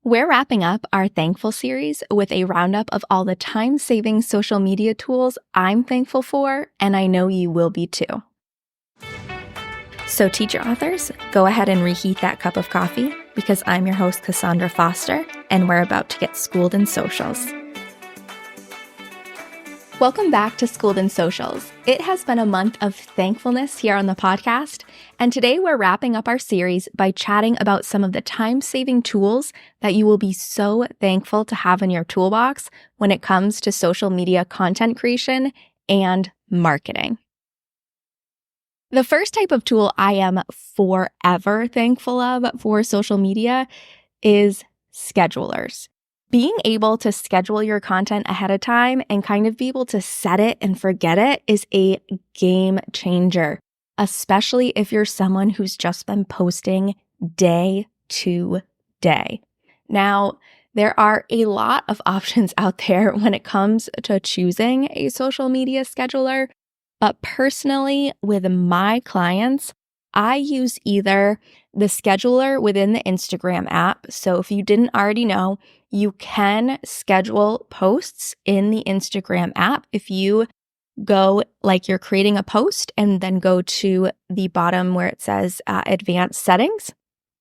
We're wrapping up our Thankful series with a roundup of all the time-saving social media tools I'm thankful for, and I know you will be too. So teacher authors, go ahead and reheat that cup of coffee because I'm your host, Cassandra Foster, and we're about to get schooled in socials. Welcome back to Schooled in Socials. It has been a month of thankfulness here on the podcast, and today we're wrapping up our series by chatting about some of the time-saving tools that you will be so thankful to have in your toolbox when it comes to social media content creation and marketing. The first type of tool I am forever thankful of for social media is schedulers. Being able to schedule your content ahead of time and kind of be able to set it and forget it is a game changer, especially if you're someone who's just been posting day to day. Now, there are a lot of options out there when it comes to choosing a social media scheduler, but personally, with my clients, I use either the scheduler within the Instagram app. So if you didn't already know, you can schedule posts in the Instagram app. If you go like you're creating a post and then go to the bottom where it says advanced settings,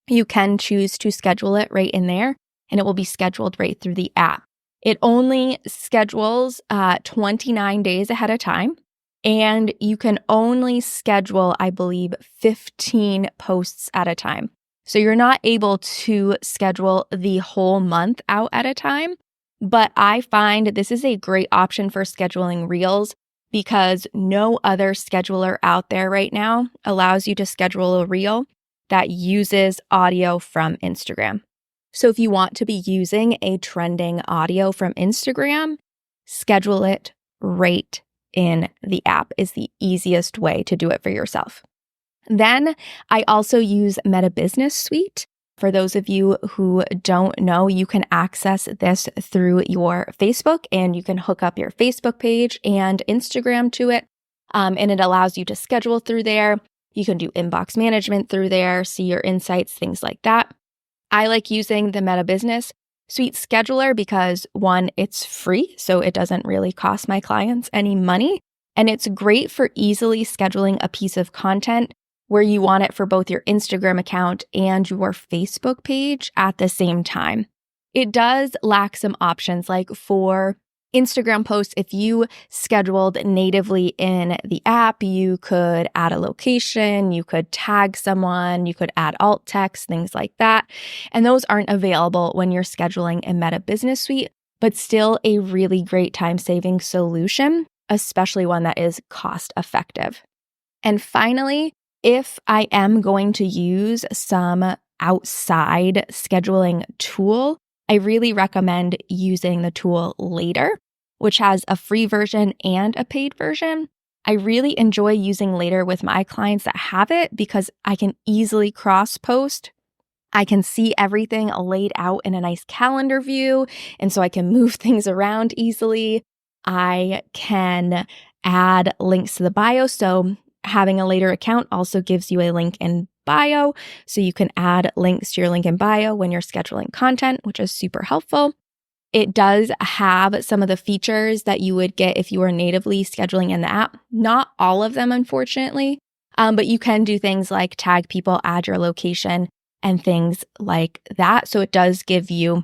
you can choose to schedule it right in there and it will be scheduled right through the app. It only schedules 29 days ahead of time. And you can only schedule, I believe, 15 posts at a time. So you're not able to schedule the whole month out at a time. But I find this is a great option for scheduling reels because no other scheduler out there right now allows you to schedule a reel that uses audio from Instagram. So if you want to be using a trending audio from Instagram, schedule it right in the app is the easiest way to do it for yourself. Then I also use Meta Business Suite. For those of you who don't know, you can access this through your Facebook and you can hook up your Facebook page and Instagram to it. And it allows you to schedule through there. You can do inbox management through there, see your insights, things like that. I like using the Meta Business Suite scheduler because one, it's free, so it doesn't really cost my clients any money. And it's great for easily scheduling a piece of content where you want it for both your Instagram account and your Facebook page at the same time. It does lack some options, like for Instagram posts, if you scheduled natively in the app, you could add a location, you could tag someone, you could add alt text, things like that. And those aren't available when you're scheduling in Meta Business Suite, but still a really great time-saving solution, especially one that is cost-effective. And finally, if I am going to use some outside scheduling tool, I really recommend using the tool Later, which has a free version and a paid version. I really enjoy using Later with my clients that have it because I can easily cross-post. I can see everything laid out in a nice calendar view, and so I can move things around easily. I can add links to the bio, so having a Later account also gives you a link in bio, so you can add links to your link in bio when you're scheduling content, which is super helpful. It does have some of the features that you would get if you were natively scheduling in the app. Not all of them, unfortunately, but you can do things like tag people, add your location, and things like that. So it does give you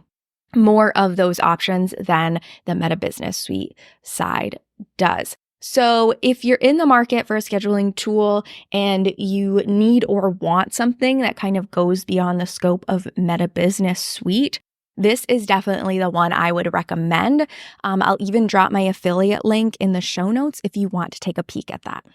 more of those options than the Meta Business Suite side does. So if you're in the market for a scheduling tool and you need or want something that kind of goes beyond the scope of Meta Business Suite, this is definitely the one I would recommend. I'll even drop my affiliate link in the show notes if you want to take a peek at that.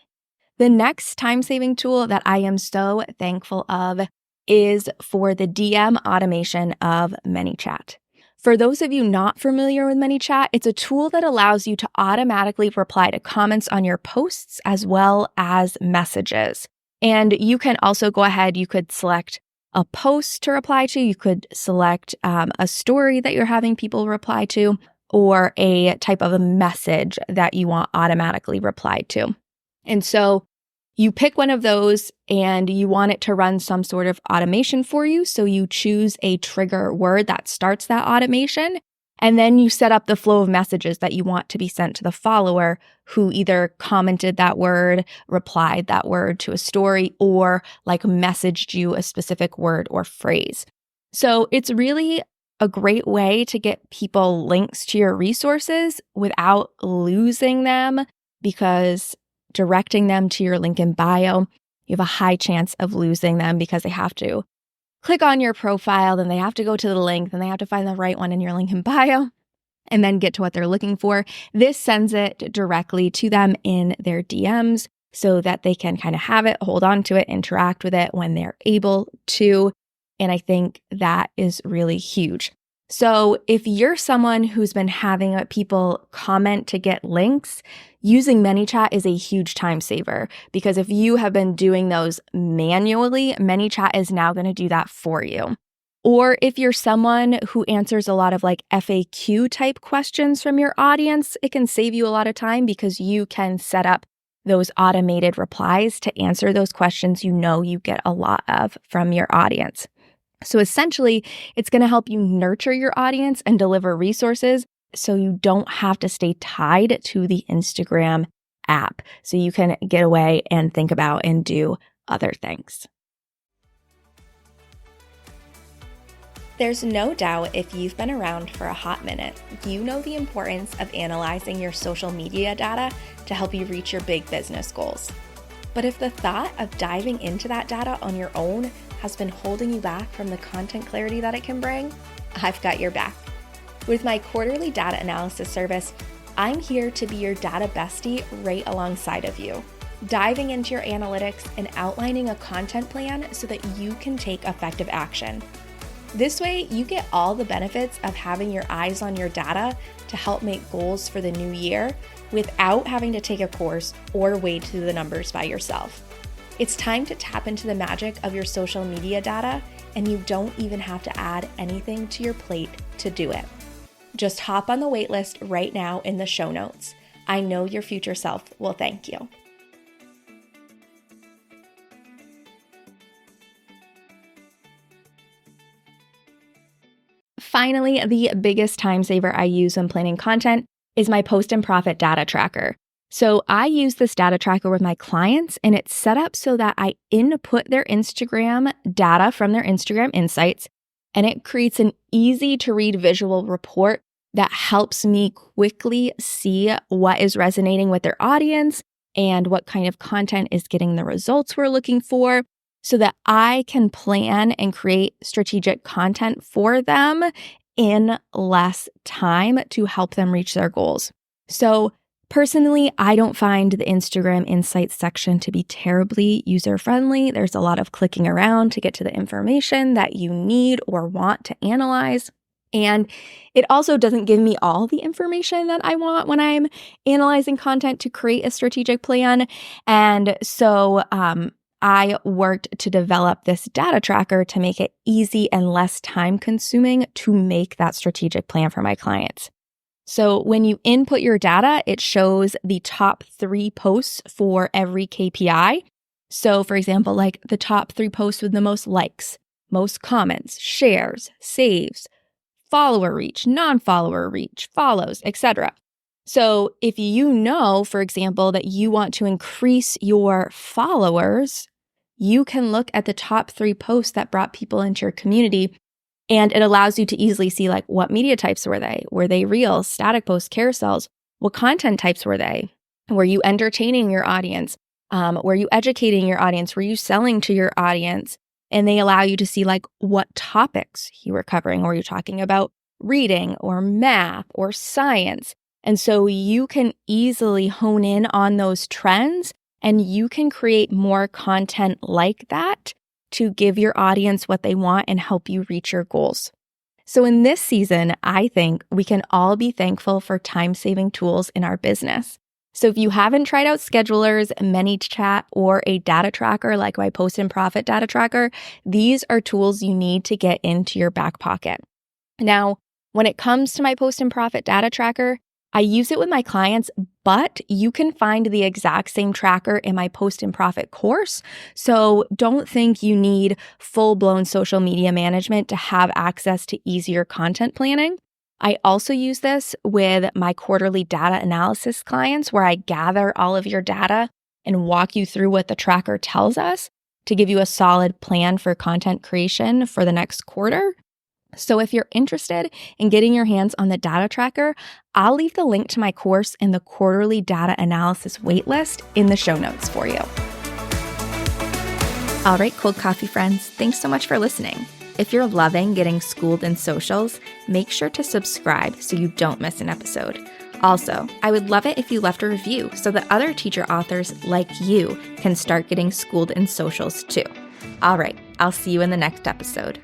The next time-saving tool that I am so thankful of is for the DM automation of Manychat. For those of you not familiar with Manychat, it's a tool that allows you to automatically reply to comments on your posts as well as messages. And you can also go ahead, you could select a post to reply to, you could select a story that you're having people reply to, or a type of a message that you want automatically replied to. And so You pick one of those and you want it to run some sort of automation for you. So you choose a trigger word that starts that automation. And then you set up the flow of messages that you want to be sent to the follower who either commented that word, replied that word to a story, or like messaged you a specific word or phrase. So it's really a great way to get people links to your resources without losing them, because directing them to your link in bio, you have a high chance of losing them because they have to click on your profile, then they have to go to the link, then they have to find the right one in your link in bio, and then get to what they're looking for. This sends it directly to them in their DMs so that they can kind of have it, hold on to it, interact with it when they're able to. And I think that is really huge. So if you're someone who's been having people comment to get links, using Manychat is a huge time saver, because if you have been doing those manually, Manychat is now going to do that for you. Or if you're someone who answers a lot of like FAQ type questions from your audience, it can save you a lot of time because you can set up those automated replies to answer those questions you get a lot of from your audience. So essentially, it's going to help you nurture your audience and deliver resources so you don't have to stay tied to the Instagram app. So you can get away and think about and do other things. There's no doubt if you've been around for a hot minute, you know the importance of analyzing your social media data to help you reach your big business goals. But if the thought of diving into that data on your own has been holding you back from the content clarity that it can bring, I've got your back. With my quarterly data analysis service, I'm here to be your data bestie right alongside of you, diving into your analytics and outlining a content plan so that you can take effective action. This way, you get all the benefits of having your eyes on your data to help make goals for the new year without having to take a course or wade through the numbers by yourself. It's time to tap into the magic of your social media data, and you don't even have to add anything to your plate to do it. Just hop on the waitlist right now in the show notes. I know your future self will thank you. Finally, the biggest time saver I use when planning content is my post and profit data tracker. So I use this data tracker with my clients, and it's set up so that I input their Instagram data from their Instagram insights, and it creates an easy to read visual report that helps me quickly see what is resonating with their audience and what kind of content is getting the results we're looking for, so that I can plan and create strategic content for them in less time to help them reach their goals. So personally, I don't find the Instagram Insights section to be terribly user-friendly. There's a lot of clicking around to get to the information that you need or want to analyze. And it also doesn't give me all the information that I want when I'm analyzing content to create a strategic plan. And so I worked to develop this data tracker to make it easy and less time-consuming to make that strategic plan for my clients. So when you input your data, it shows the top 3 posts for every KPI. So for example, like the top 3 posts with the most likes, most comments, shares, saves, follower reach, non-follower reach, follows, etc. So if you know, for example, that you want to increase your followers, you can look at the top 3 posts that brought people into your community. And it allows you to easily see like what media types were they? Were they reels, static posts, carousels? What content types were they? Were you entertaining your audience? Were you educating your audience? Were you selling to your audience? And they allow you to see like what topics you were covering. Were you talking about reading or math or science? And so you can easily hone in on those trends, and you can create more content like that to give your audience what they want and help you reach your goals. So in this season, I think we can all be thankful for time-saving tools in our business. So if you haven't tried out schedulers, Manychat, or a data tracker like my Post and Profit data tracker, these are tools you need to get into your back pocket. Now, when it comes to my Post and Profit data tracker, I use it with my clients, but you can find the exact same tracker in my Post and Profit course. So don't think you need full-blown social media management to have access to easier content planning. I also use this with my quarterly data analysis clients where I gather all of your data and walk you through what the tracker tells us to give you a solid plan for content creation for the next quarter. So if you're interested in getting your hands on the data tracker, I'll leave the link to my course and the quarterly data analysis waitlist in the show notes for you. All right, cold coffee friends, thanks so much for listening. If you're loving getting schooled in socials, make sure to subscribe so you don't miss an episode. Also, I would love it if you left a review so that other teacher authors like you can start getting schooled in socials too. All right, I'll see you in the next episode.